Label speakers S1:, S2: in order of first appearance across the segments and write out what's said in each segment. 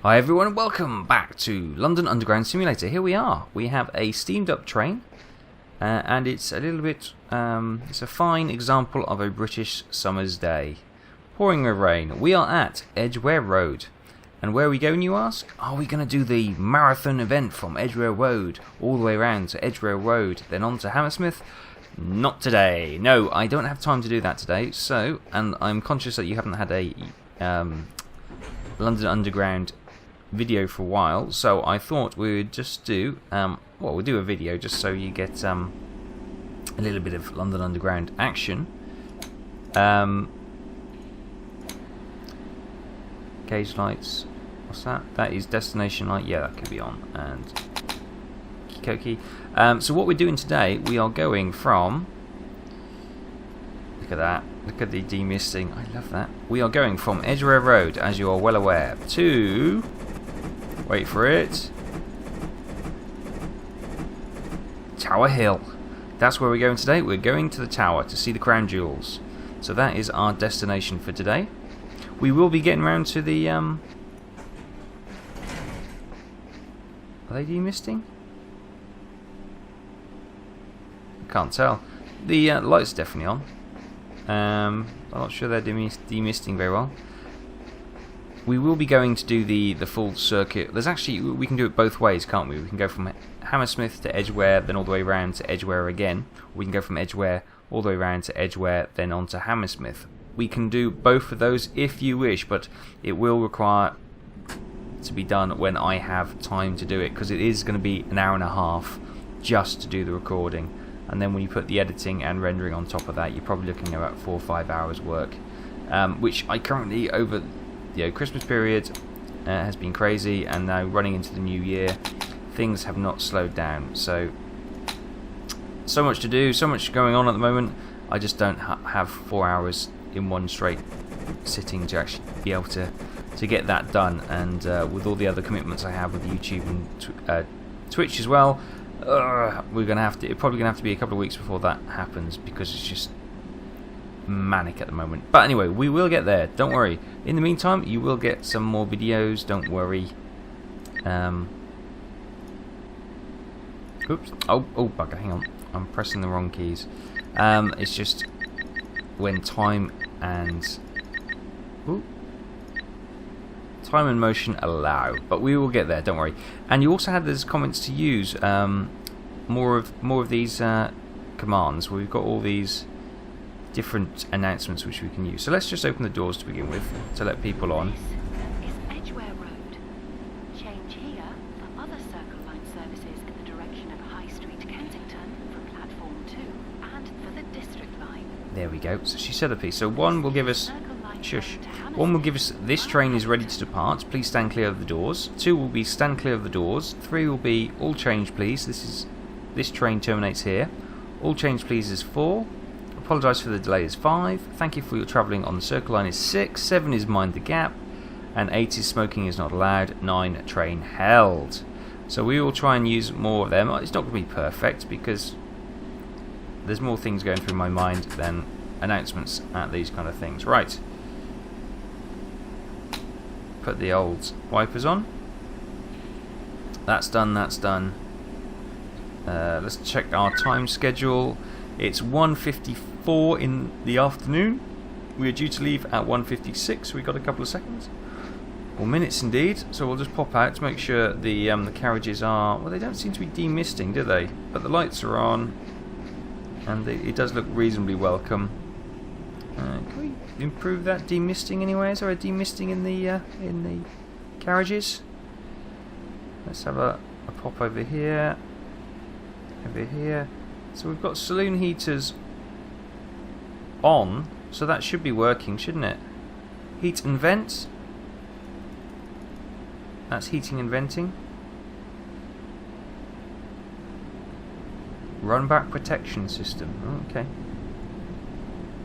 S1: Hi everyone, welcome back to London Underground Simulator. Here we are. We have a steamed up train, and it's a little bit, it's a fine example of a British summer's day. Pouring with rain. We are at Edgware Road. And where are we going, you ask? Are we going to do the marathon event from Edgware Road all the way around to Edgware Road, then on to Hammersmith? Not today. No, I don't have time to do that today. So, and I'm conscious that you haven't had a London Underground video for a while, so I thought we would just do we'll do a video just so you get a little bit of London Underground action. Gauge lights, what's that? That is destination light. Yeah, that could be on. And Kikoki. So what we're doing today, we are going from, look at that, look at the demisting, I love that. We are going from Edgware Road, as you are well aware, to, wait for it, Tower Hill. That's where we're going today. We're going to the tower to see the crown jewels. So that is our destination for today. We will be getting around to the are they demisting? I can't tell. The light's definitely on. I'm not sure they're demisting very well. We will be going to do the full circuit. There's actually, we can do it both ways, can't we? We can go from Hammersmith to Edgware, then all the way around to Edgware again. We can go from Edgware all the way around to Edgware, then on to Hammersmith. We can do both of those if you wish, but it will require to be done when I have time to do it, because it is going to be an hour and a half just to do the recording. And then when you put the editing and rendering on top of that, you're probably looking at about 4 or 5 hours work, which I currently, over the Christmas period, has been crazy, and now running into the new year, things have not slowed down. So much to do, so much going on at the moment. I just don't have 4 hours in one straight sitting to actually be able to get that done. And with all the other commitments I have with YouTube and Twitch as well, we're gonna have to. It's probably gonna have to be a couple of weeks before that happens, because it's just manic at the moment. But anyway, we will get there, don't worry. In the meantime, you will get some more videos, don't worry. Oops. Oh bugger, hang on, I'm pressing the wrong keys. It's just when time and motion allow, but we will get there, don't worry. And you also had those comments to use more of these commands, where we've got all these different announcements which we can use. So let's just open the doors to begin with to let people on.
S2: This is Edgware Road. Change here for other Circle Line services in the direction of High Street, Kensington, from platform 2, and for the District Line.
S1: There we go. So she said a piece. So one will give us, shush. One will give us, this train is ready to depart. Please stand clear of the doors. 2 will be stand clear of the doors. 3 will be all change please. This train terminates here. All change please is 4. Apologise for the delay is 5. Thank you for your travelling on the Circle Line is 6. 7 is mind the gap. And 8 is smoking is not allowed. 9, train held. So we will try and use more of them. It's not going to be perfect, because there's more things going through my mind than announcements at these kind of things. Right. Put the old wipers on. That's done, that's done. Let's check our time schedule. It's 1:54 in the afternoon. We are due to leave at 1:56, so we've got a couple of seconds. Or minutes indeed. So we'll just pop out to make sure the carriages are, well, they don't seem to be demisting, do they? But the lights are on, and it does look reasonably welcome. Can we improve that demisting anyway? Is there a demisting in the carriages? Let's have a pop over here. Over here. So we've got saloon heaters on, so that should be working, shouldn't it? Heat and vent. That's heating and venting. Run back protection system. Okay.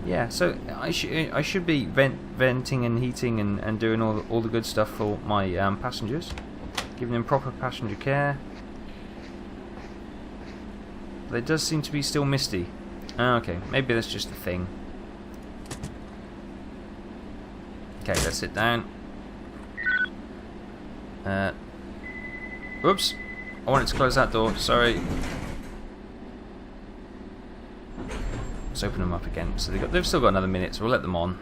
S1: Yeah, so I should be venting and heating and doing all the good stuff for my passengers, giving them proper passenger care. But it does seem to be still misty. Okay, maybe that's just a thing. Okay, let's sit down. Oops. I wanted to close that door. Sorry. Let's open them up again. So they've still got another minute, so we'll let them on.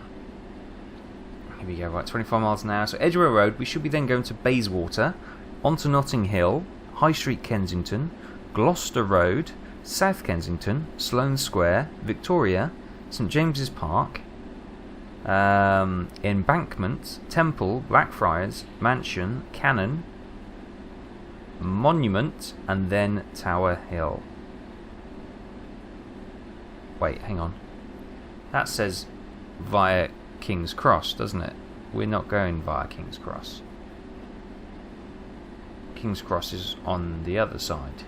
S1: Here we go. Right, 25 miles an hour. So Edgware Road. We should be then going to Bayswater, onto Notting Hill, High Street, Kensington, Gloucester Road, South Kensington, Sloane Square, Victoria, St James's Park, Embankment, Temple, Blackfriars, Mansion, Cannon, Monument, and then Tower Hill. Wait, hang on. That says via King's Cross, doesn't it? We're not going via King's Cross. King's Cross is on the other side.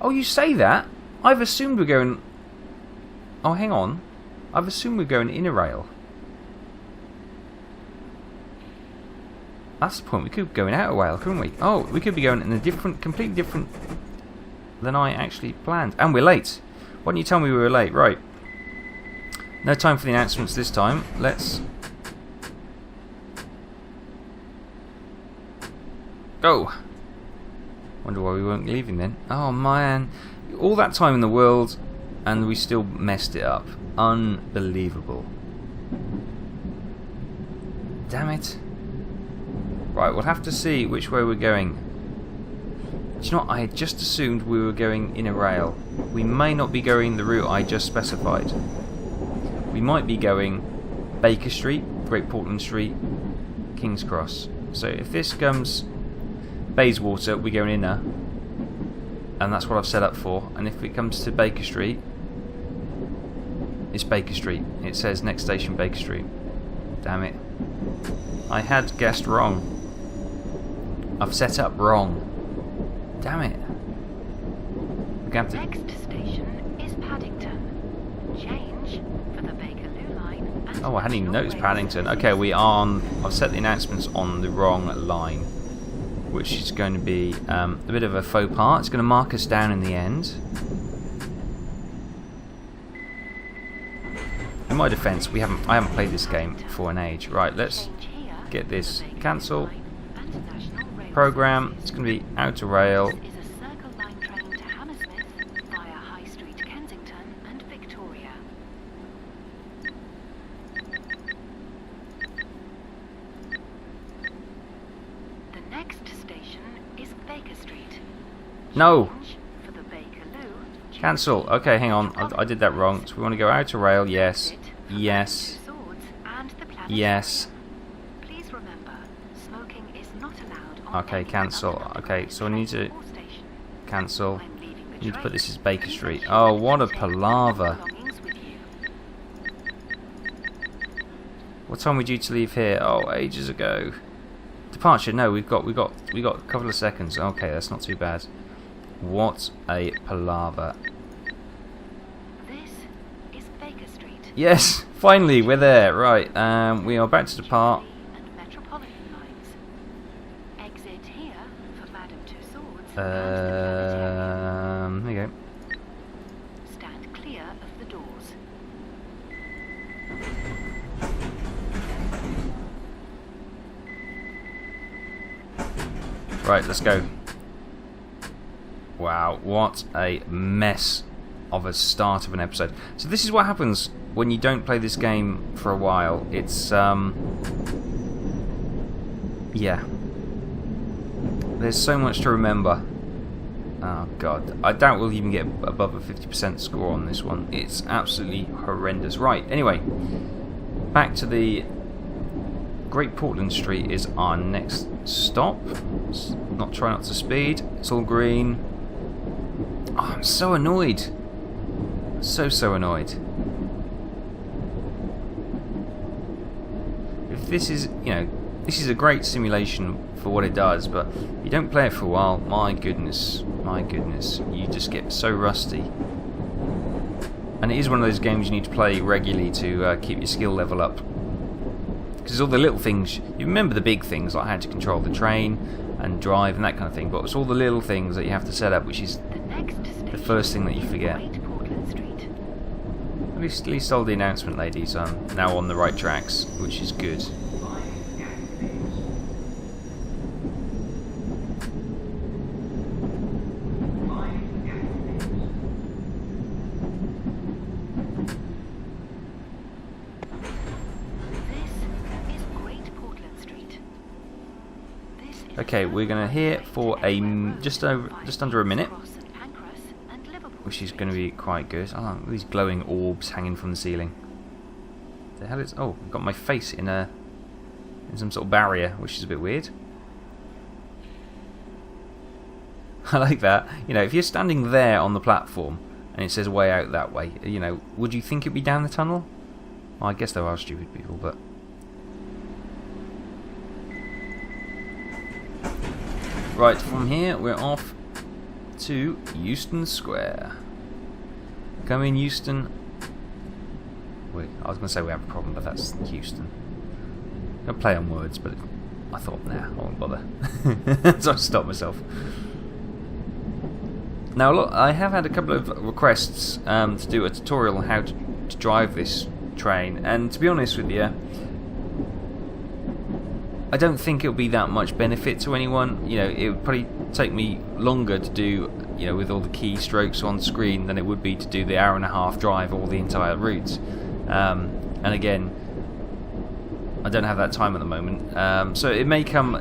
S1: Oh, you say that? I've assumed we're going... Oh, hang on. I've assumed we're going inner rail. That's the point. We could be going outer rail, couldn't we? Oh, we could be going in a different, completely different than I actually planned. And we're late. Why didn't you tell me we were late? Right. No time for the announcements this time. Let's go. Wonder why we weren't leaving then. Oh man, all that time in the world and we still messed it up. Unbelievable. Damn it. Right, we'll have to see which way we're going. Do you know what? I had just assumed we were going in a rail. We may not be going the route I just specified. We might be going Baker Street, Great Portland Street, King's Cross. So if this comes Bayswater, we're going inner, and that's what I've set up for. And if it comes to Baker Street, it's Baker Street. It says next station Baker Street. Damn it. I had guessed wrong. I've set up wrong. Damn it. We're going to...
S2: Next station is Paddington. Change for the Bakerloo line. And
S1: Oh, I hadn't even noticed Paddington. Okay, we are on... I've set the announcements on the wrong line, which is going to be a bit of a faux pas. It's going to mark us down in the end. In my defence, I haven't played this game for an age. Right, let's get this. Cancel. Program. It's going to be outer rail.
S2: This is a Circle Line train to Hammersmith via High Street, Kensington and Victoria. The next station is Baker Street.
S1: No.
S2: Change for the Bakerloo.
S1: Cancel. Okay, hang on. I did that wrong. So we want to go outer rail. Yes. Yes. Yes.
S2: Please remember, smoking is not allowed on
S1: Okay,
S2: any
S1: cancel.
S2: other
S1: Okay, so I need to
S2: or station.
S1: cancel.
S2: When leaving the
S1: Need to put this as
S2: train,
S1: Baker
S2: please
S1: Street.
S2: ensure
S1: Oh,
S2: that
S1: what a
S2: you take all
S1: palaver.
S2: belongings with you.
S1: What time are we due to leave here? Oh, ages ago. Departure. No, we've got a couple of seconds. Okay, that's not too bad. What a palaver.
S2: This is Baker Street.
S1: Yes, finally we're there. Right, we are about to depart.
S2: And Metropolitan Lines. Exit here for Madame Tussauds
S1: There you go.
S2: Stand clear of the doors.
S1: Right, let's go. Wow, what a mess of a start of an episode. So this is what happens when you don't play this game for a while. It's yeah. There's so much to remember. Oh god, I doubt we'll even get above a 50% score on this one. It's absolutely horrendous. Right, anyway, back to the Great Portland Street is our next stop. Try not to speed. It's all green. Oh, I'm so annoyed. So annoyed. If this is, this is a great simulation for what it does, but you don't play it for a while, my goodness, you just get so rusty. And it is one of those games you need to play regularly to keep your skill level up. Because all the little things, you remember the big things like how to control the train, and drive and that kind of thing. But it's all the little things that you have to set up, which is the first thing that you forget. At least all the announcement ladies are now on the right tracks, which is good. Okay, we're going to hear for a just under a minute, which is going to be quite good. Oh, these glowing orbs hanging from the ceiling. The hell is? Oh, I've got my face in some sort of barrier, which is a bit weird. I like that. You know, if you're standing there on the platform and it says way out that way, you know, would you think it'd be down the tunnel? Well, I guess there are stupid people, but. Right, from here we're off to Euston Square. Come in, Euston. Wait, I was going to say we have a problem, but that's Houston. I'm going to play on words, but I thought, nah, I won't bother. So I stopped myself. Now look, I have had a couple of requests to do a tutorial on how to drive this train, and to be honest with you, I don't think it'll be that much benefit to anyone. You know, it would probably take me longer to do, you know, with all the keystrokes on screen than it would be to do the hour-and-a-half drive all the entire route. And again, I don't have that time at the moment, so it may come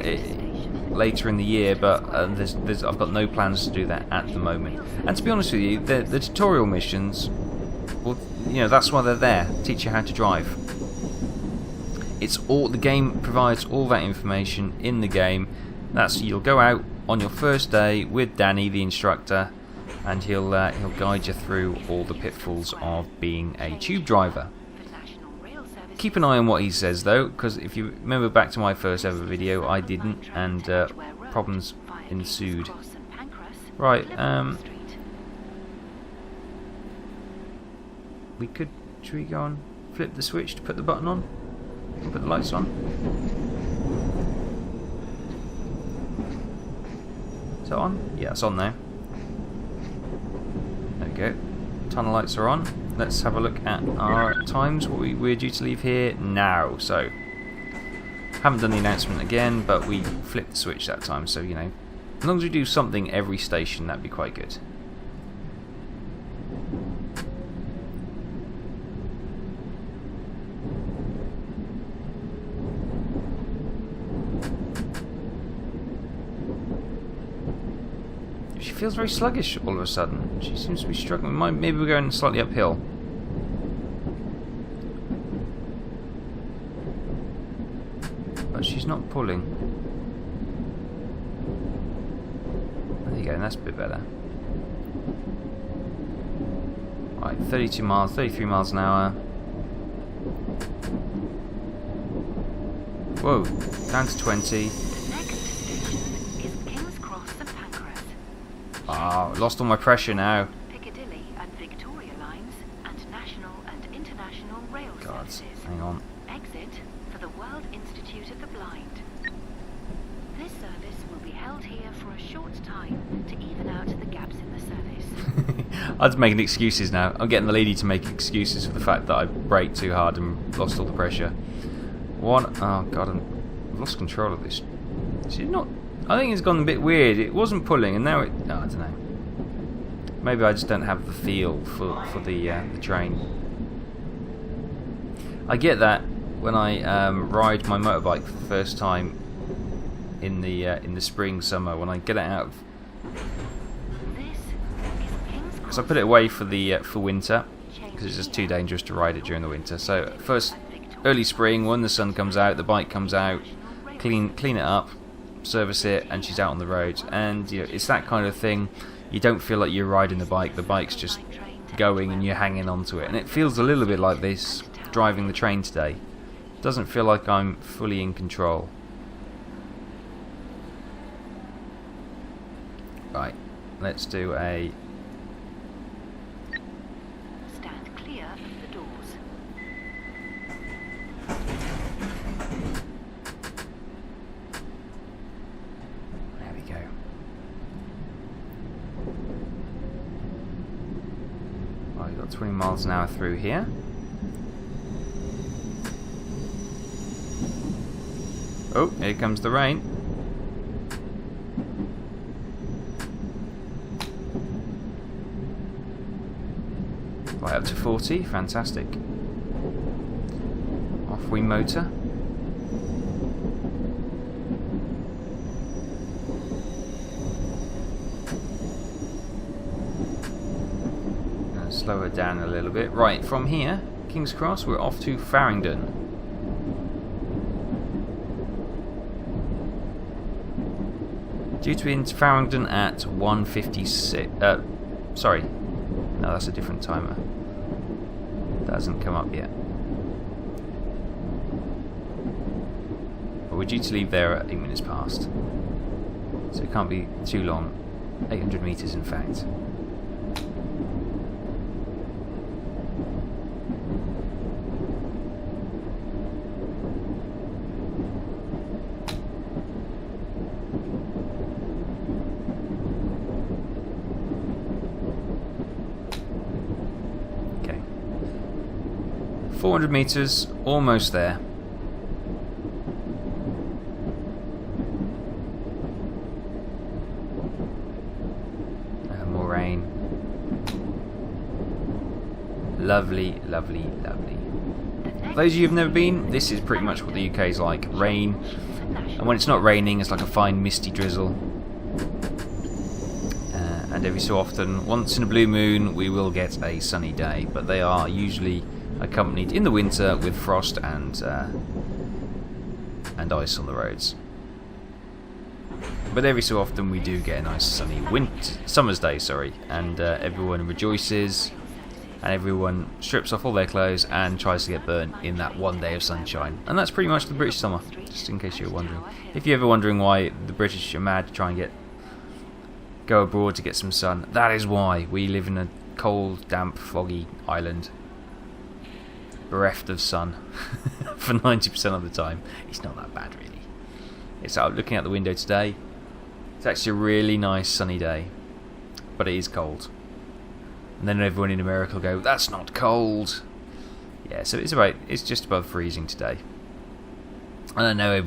S1: later in the year, but I've got no plans to do that at the moment. And to be honest with you, the tutorial missions, well, you know, that's why they're there, teach you how to drive. It's all, the game provides all that information in the game. You'll go out on your first day with Danny, the instructor, and he'll guide you through all the pitfalls of being a tube driver. Keep an eye on what he says though, because if you remember back to my first ever video, I didn't, and problems ensued. Right, should we go and flip the switch to put the button on? Put the lights on. Is that on? Yeah, it's on now. There we go. Tunnel lights are on. Let's have a look at our times. We're due to leave here now. So, haven't done the announcement again, but we flipped the switch that time. So, you know, as long as we do something every station, that'd be quite good. She feels very sluggish all of a sudden. She seems to be struggling. Maybe we're going slightly uphill. But she's not pulling. There you go, that's a bit better. Right, 32 miles, 33 miles an hour. Whoa, down to 20. Ah, oh, lost all my pressure now.
S2: Piccadilly and Victoria lines and national and international rail services.
S1: Hang on.
S2: Exit for the World Institute of the Blind. This service will be held here for a short time to even out the gaps in the service.
S1: I'm making excuses now. I'm getting the lady to make excuses for the fact that I braked too hard and lost all the pressure. Oh god, I've lost control of this. She's not. I think it's gone a bit weird. It wasn't pulling, and now it. Oh, I don't know. Maybe I just don't have the feel for the train. I get that when I ride my motorbike for the first time in the spring, summer, when I get it out of. Because I put it away for winter, because it's just too dangerous to ride it during the winter. So first, early spring, when the sun comes out, the bike comes out, clean it up. Service it, and she's out on the road, and you know, it's that kind of thing. You don't feel like you're riding the bike's just going and you're hanging onto it, and it feels a little bit like this driving the train today. It doesn't feel like I'm fully in control. Right, let's do a
S2: stand clear of the doors.
S1: Right, we've got 20 miles an hour through here. Oh, here comes the rain. Right up to 40, fantastic. Off we motor. Gonna slow her down a little bit. Right, from here, King's Cross, we're off to Farringdon. Due to be in Farringdon at 1:56. Sorry. No, that's a different timer. That hasn't come up yet. But we're due to leave there at 8 minutes past. So it can't be too long. 800 metres, in fact. Okay. 400 metres, almost there. More rain. Lovely, lovely, lovely. For those of you who've never been, this is pretty much what the UK is like. Rain. And when it's not raining, it's like a fine misty drizzle. And every so often, once in a blue moon, we will get a sunny day. But they are usually accompanied in the winter with frost and ice on the roads. But every so often we do get a nice sunny summer's day, and everyone rejoices, and everyone strips off all their clothes and tries to get burnt in that one day of sunshine. And that's pretty much the British summer, just in case you're wondering. If you're ever wondering why the British are mad to try and go abroad to get some sun, that is why. We live in a cold, damp, foggy island, bereft of sun for 90% of the time. It's not that bad, really. It's out looking out the window today. It's actually a really nice sunny day, but it is cold. And then everyone in America will go, "That's not cold." Yeah, so it's just above freezing today. And I know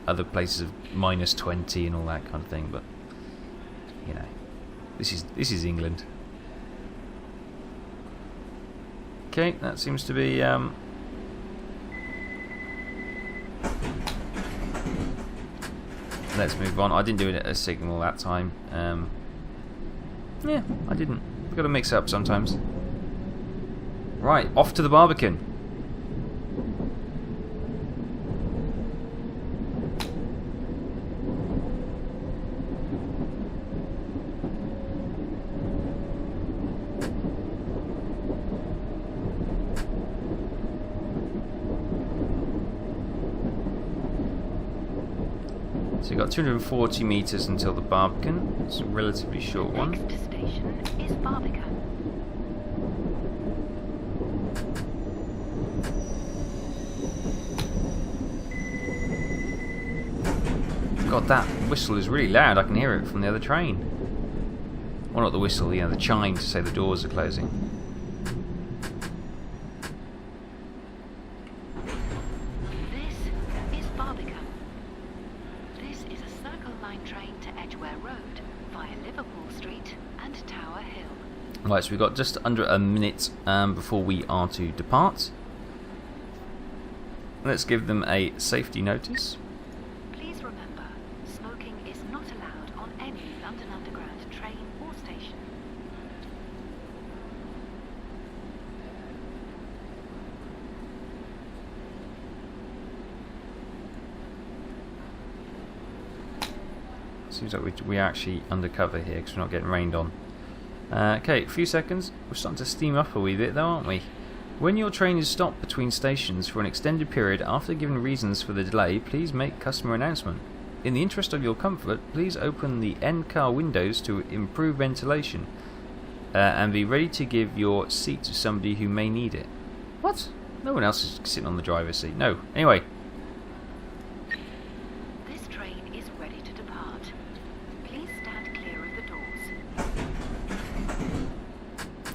S1: other places have minus 20 and all that kind of thing, but you know, this is England. Okay, that seems to be let's move on. I didn't do it at a signal that time. Yeah, I didn't. We've got to mix it up sometimes. Right, off to the Barbican. So you've got 240 metres until the Barbican. It's a relatively short one.
S2: Next station is Barbican.
S1: God, that whistle is really loud. I can hear it from the other train. Well, not the whistle, the chime to say the doors are closing.
S2: This is Barbican. This is a Circle Line train to Edgware Road via Liverpool Street and Tower Hill.
S1: Right, so we've got just under a minute before we are to depart. Let's give them a safety notice.
S2: Please remember, smoking is not allowed on any London Underground train or station.
S1: Seems like we're actually undercover here because we're not getting rained on. Okay, a few seconds. We're starting to steam up a wee bit though, aren't we? When your train is stopped between stations for an extended period after giving reasons for the delay, please make customer announcement. In the interest of your comfort, please open the end car windows to improve ventilation and be ready to give your seat to somebody who may need it. What? No one else is sitting on the driver's seat. No. Anyway.
S2: This train is ready to depart. Please stand clear of the doors.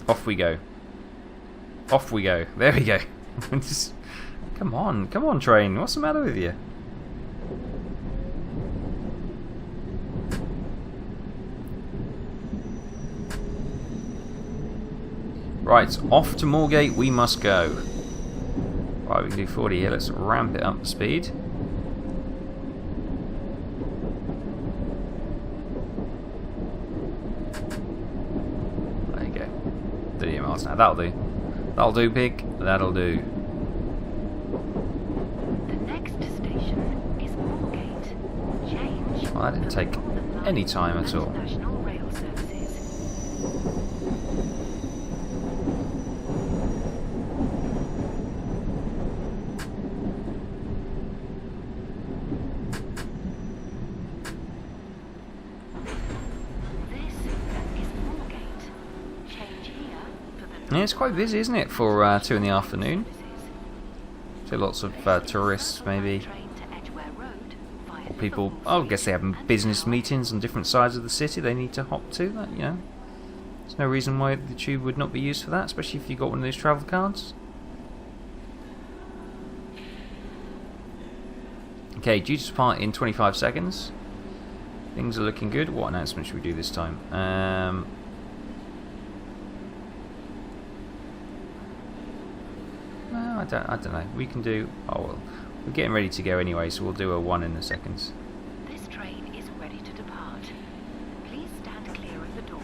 S1: Off we go. Off we go. There we go. Just, come on, train. What's the matter with you? Right, off to Moorgate we must go. Right, we can do 40 here. Let's ramp it up the speed. There you go. 30 miles an hour. That'll do. That'll do, pig. That'll do.
S2: The next station is Aldgate. Change.
S1: Well, that didn't take any time at all.
S2: National rail services.
S1: Yeah, it's quite busy, isn't it, for 2 in the afternoon? So lots of tourists, maybe, or people. Oh, I guess they have business meetings on different sides of the city. They need to hop to that. You know, there's no reason why the tube would not be used for that, especially if you got one of those travel cards. Okay, due to depart in 25 seconds. Things are looking good. What announcement should we do this time? I don't know. We can do. Oh well, we're getting ready to go anyway, so we'll do a 1 in a second.
S2: This train is ready to depart. Please stand clear of the doors.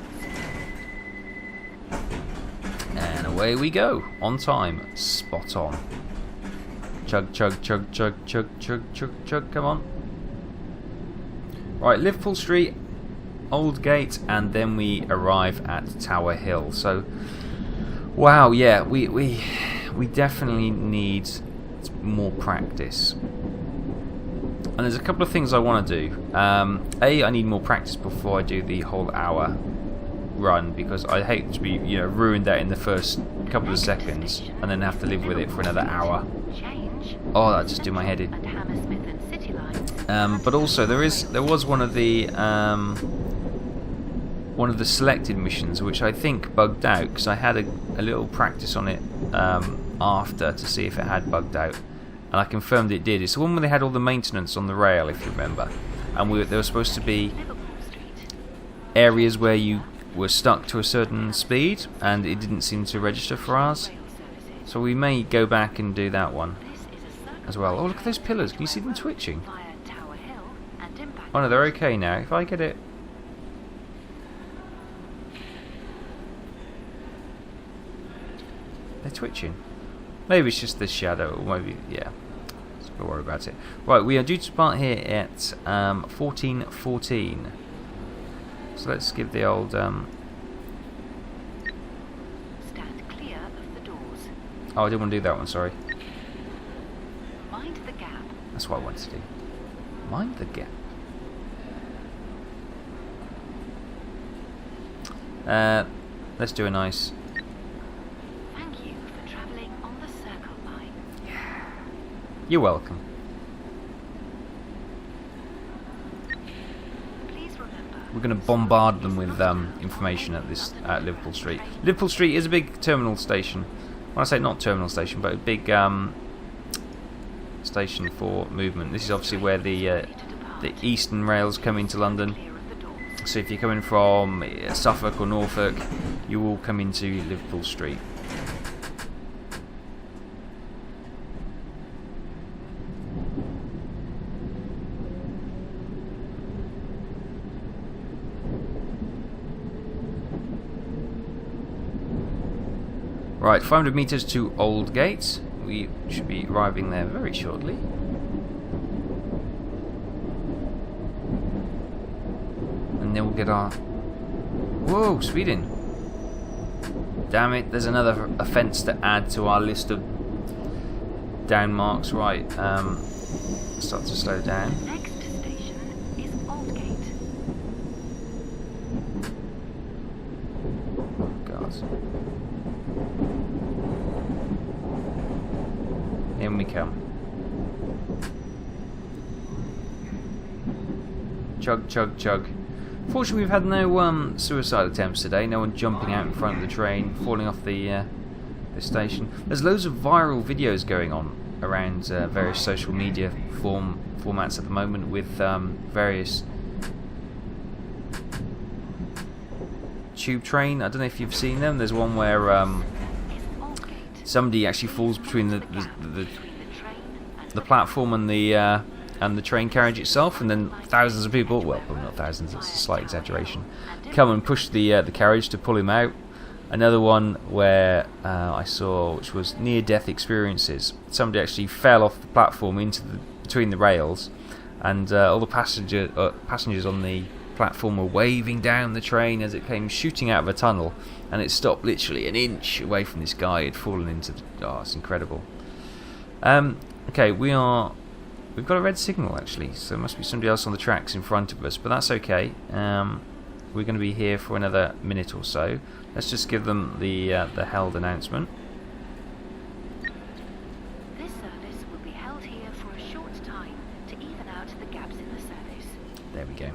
S1: And away we go. On time. Spot on. Chug, chug, chug, chug, chug, chug, chug, chug. Come on. Right, Liverpool Street, Aldgate, and then we arrive at Tower Hill. So, wow, yeah, we definitely need more practice. And there's a couple of things I want to do. A, I need more practice before I do the whole hour run, because I hate to be, ruined that in the first couple of seconds and then have to live with it for another hour. Oh, that just do my head in. But also there was one of the selected missions which I think bugged out, because I had a little practice on it after to see if it had bugged out, and I confirmed it did. It's the one where they had all the maintenance on the rail, if you remember, and there were supposed to be areas where you were stuck to a certain speed and it didn't seem to register for ours, so we may go back and do that one as well. Oh, look at those pillars, can you see them twitching? Oh no, they're okay now. If I get it... They're twitching. Maybe it's just the shadow, or maybe, yeah. Don't worry about it. Right, we are due to depart here at 14:14. So let's give the old...
S2: Stand clear of the doors.
S1: Oh, I didn't want to do that one, sorry.
S2: Mind the gap.
S1: That's what I wanted to do. Mind the gap. Let's do a nice...
S2: Thank you for travelling on the Circle Line.
S1: Yeah. You're welcome.
S2: Please remember...
S1: We're going to bombard them with information at Liverpool Street. Liverpool Street is a big terminal station. When I say not terminal station, but a big station for movement. This is obviously where the Eastern rails come into London. So if you're coming from Suffolk or Norfolk, you will come into Liverpool Street. Right, 500 metres to Aldgate. We should be arriving there very shortly. And then we'll get our... Whoa, speeding. Damn it, there's another offence to add to our list of down marks. Right, start to slow down.
S2: Next station is Aldgate.
S1: Oh, God. In we come. Chug, chug, chug. Fortunately, we've had no suicide attempts today. No one jumping out in front of the train, falling off the this station. There's loads of viral videos going on around various social media formats at the moment with various tube train. I don't know if you've seen them. There's one where somebody actually falls between the platform and the train carriage itself, and then thousands of people, well, probably not thousands, it's a slight exaggeration, come and push the carriage to pull him out. Another one where I saw, which was near-death experiences. Somebody actually fell off the platform between the rails, and all the passengers on the platform were waving down the train as it came shooting out of a tunnel, and it stopped literally an inch away from this guy. It had fallen into it's incredible. Okay, we've got a red signal actually, so there must be somebody else on the tracks in front of us, but that's okay. We're going to be here for another minute or so. Let's just give them the held announcement.
S2: This service will be held here for a short time to even out the gaps in the service.
S1: There we go.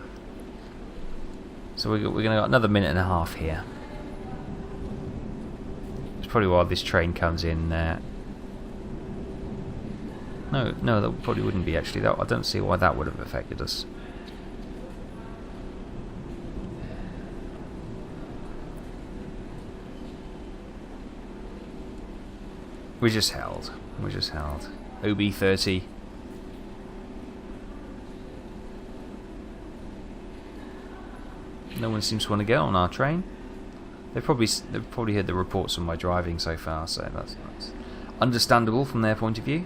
S1: So we're going to got another minute and a half here. It's probably while this train comes in. No, that probably wouldn't be actually. I don't see why that would have affected us. We're just held. OB30. No one seems to want to get on our train. They've probably heard the reports on my driving so far, so that's understandable from their point of view.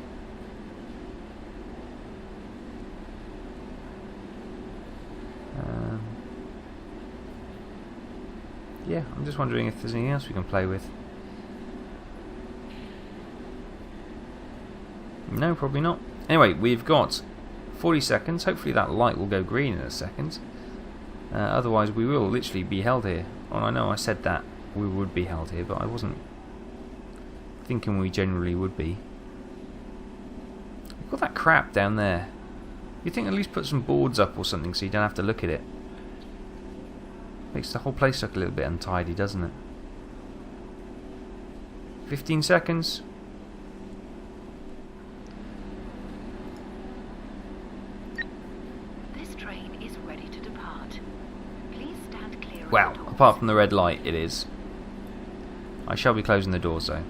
S1: Yeah, I'm just wondering if there's anything else we can play with. No, probably not. Anyway, we've got 40 seconds. Hopefully that light will go green in a second. Otherwise we will literally be held here. Well, I know I said that we would be held here, but I wasn't thinking we generally would be. We've got that crap down there. You'd think at least put some boards up or something so you don't have to look at it. Makes the whole place look a little bit untidy, doesn't it? 15 seconds.
S2: This train is ready to depart. Please stand clear of
S1: Well,
S2: the doors.
S1: apart from the red light, it is. I shall be closing the doors though.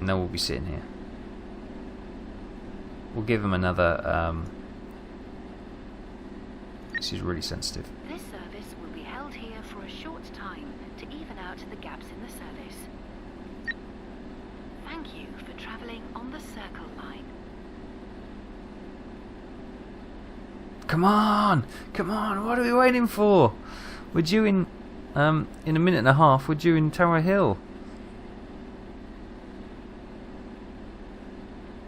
S1: And then we'll be sitting here. We'll give them another. This is really sensitive.
S2: This service will be held here for a short time to even out the gaps in the service. Thank you for travelling on the Circle Line.
S1: Come on! Come on! What are we waiting for? We're due in a minute and a half. We're due in Tower Hill.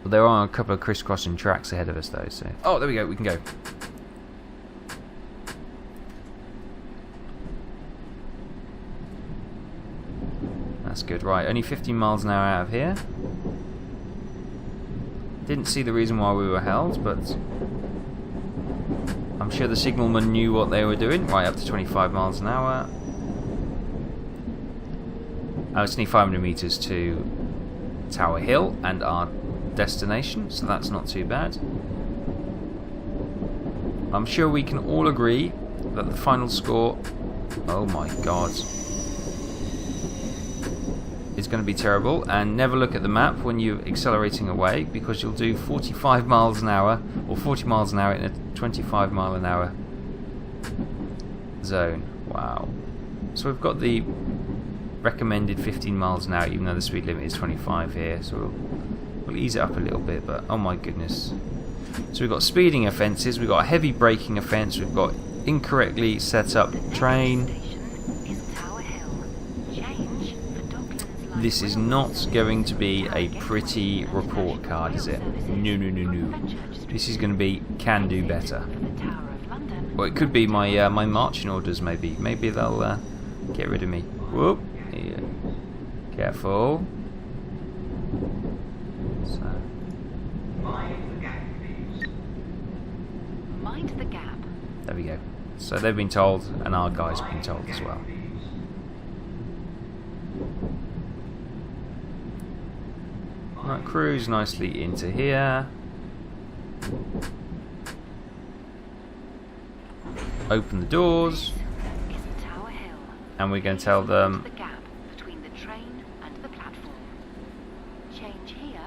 S1: Well, there are a couple of crisscrossing tracks ahead of us though, so... Oh, there we go, we can go. That's good, right, only 15 miles an hour out of here. Didn't see the reason why we were held, but... I'm sure the signalman knew what they were doing. Right, up to 25 miles an hour. It's only 500 metres to Tower Hill and our destination, so that's not too bad. I'm sure we can all agree that the final score, oh my god, is going to be terrible. And never look at the map when you're accelerating away, because you'll do 45 miles an hour or 40 miles an hour in a 25 mile an hour zone. Wow. So we've got the recommended 15 miles an hour, even though the speed limit is 25 here, so we'll ease it up a little bit, but oh my goodness. So we've got speeding offences, we've got a heavy braking offence, we've got incorrectly set up train. This is not going to be a pretty report card, is it? No, no, no, no. This is going to be can do better. Well, it could be my my marching orders, maybe. Maybe they'll get rid of me. Whoop. Yeah. Careful. So.
S2: Mind the gap.
S1: There we go. So they've been told, and our guys have been told as well. Right, cruise nicely into here. Open the doors.
S2: This is Tower Hill.
S1: And we're going to tell them...
S2: The gap between the train and the platform. Change here.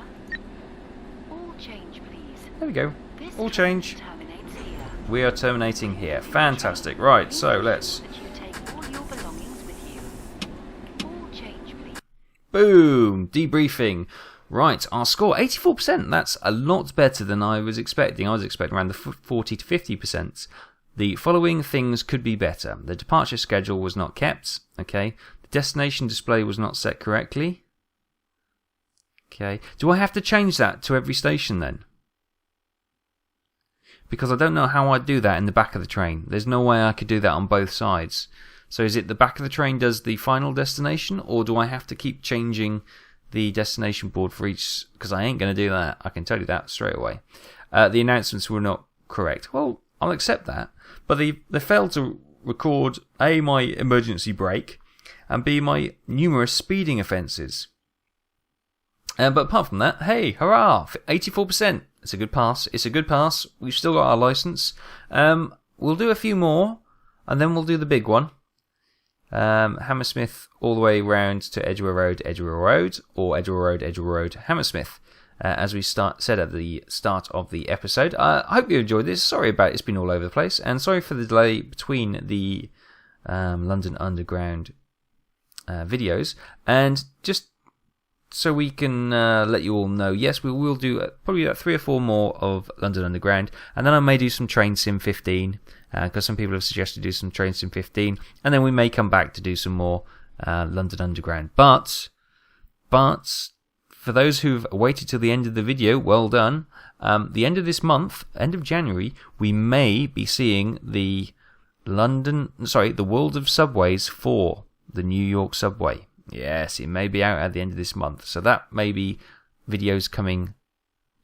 S2: All change, please.
S1: There we go.
S2: This
S1: All
S2: train
S1: change.
S2: terminates here.
S1: We are terminating here. Fantastic. Right, so let's...
S2: That you take all your belongings with you. All change, please.
S1: Boom! Debriefing. Right, our score, 84%. That's a lot better than I was expecting. I was expecting around the 40 to 50%. The following things could be better. The departure schedule was not kept. Okay. The destination display was not set correctly. Okay. Do I have to change that to every station then? Because I don't know how I'd do that in the back of the train. There's no way I could do that on both sides. So is it the back of the train does the final destination, or do I have to keep changing the destination board for each? Because I ain't going to do that. I can tell you that straight away. The announcements were not correct. Well, I'll accept that. But they failed to record A, my emergency brake, and B, my numerous speeding offences. But apart from that, hey, hurrah, 84%. It's a good pass. It's a good pass. We've still got our licence. We'll do a few more, and then we'll do the big one. Hammersmith all the way round to Edgware Road, or Edgware Road, Hammersmith. As we said at the start of the episode. I hope you enjoyed this. Sorry about it's been all over the place, and sorry for the delay between the London Underground videos. And just so we can let you all know, yes, we will do probably about 3 or 4 more of London Underground, and then I may do some Train Sim 15, because some people have suggested to do some Train Sim 15, and then we may come back to do some more London Underground. But for those who've waited till the end of the video, well done. The end of this month, end of January, we may be seeing the World of Subways for the New York Subway. Yes, it may be out at the end of this month. So that may be videos coming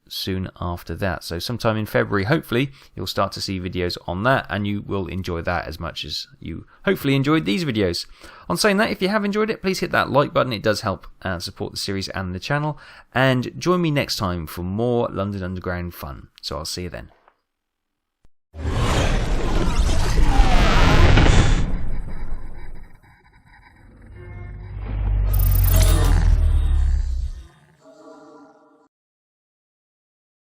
S1: soon after that. So sometime in February, hopefully, you'll start to see videos on that, and you will enjoy that as much as you hopefully enjoyed these videos. On saying that, if you have enjoyed it, please hit that like button. It does help support the series and the channel. And join me next time for more London Underground fun. So I'll see you then.